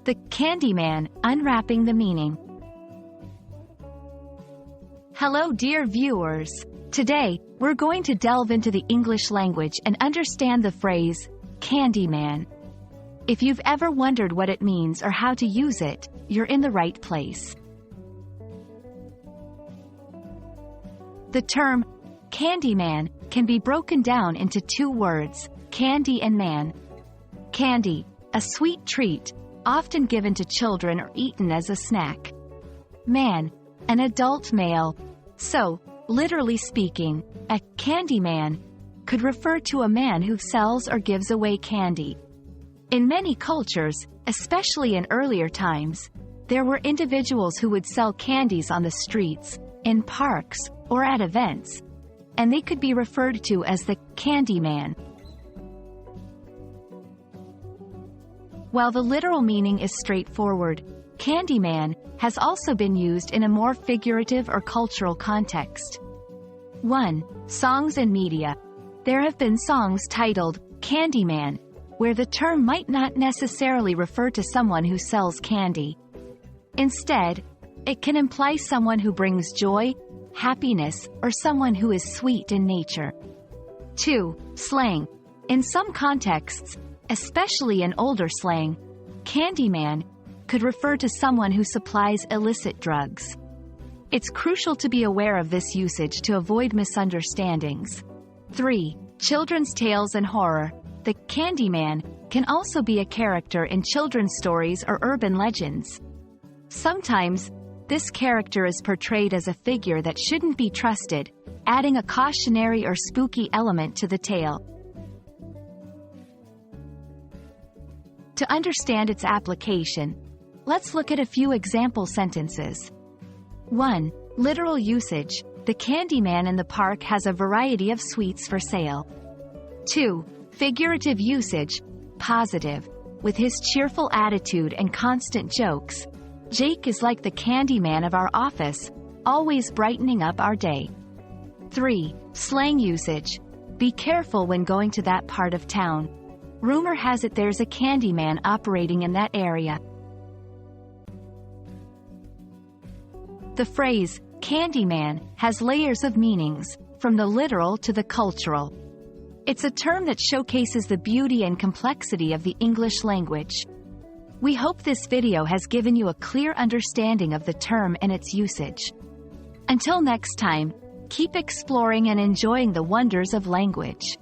The Candyman, Unwrapping the Meaning. Hello dear viewers. Today, we're going to delve into the English language and understand the phrase, Candyman. If you've ever wondered what it means or how to use it, you're in the right place. The term, Candyman, can be broken down into two words, candy and man. Candy, a sweet treat, often given to children or eaten as a snack. Man, an adult male. So, literally speaking, a Candyman could refer to a man who sells or gives away candy. In many cultures, especially in earlier times, there were individuals who would sell candies on the streets, in parks, or at events, and they could be referred to as the Candyman. While the literal meaning is straightforward, Candyman has also been used in a more figurative or cultural context. 1. Songs and media. There have been songs titled Candyman, where the term might not necessarily refer to someone who sells candy. Instead, it can imply someone who brings joy, happiness, or someone who is sweet in nature. 2. Slang. In some contexts, especially in older slang, Candyman could refer to someone who supplies illicit drugs. It's crucial to be aware of this usage to avoid misunderstandings. 3. Children's tales and horror. The Candyman can also be a character in children's stories or urban legends. Sometimes, this character is portrayed as a figure that shouldn't be trusted, adding a cautionary or spooky element to the tale. To understand its application, let's look at a few example sentences. 1. Literal usage. The Candyman in the park has a variety of sweets for sale. 2. Figurative usage. Positive. With his cheerful attitude and constant jokes, Jake is like the Candyman of our office, always brightening up our day. 3. Slang usage. Be careful when going to that part of town. Rumor has it there's a Candyman operating in that area. The phrase, Candyman, has layers of meanings, from the literal to the cultural. It's a term that showcases the beauty and complexity of the English language. We hope this video has given you a clear understanding of the term and its usage. Until next time, keep exploring and enjoying the wonders of language.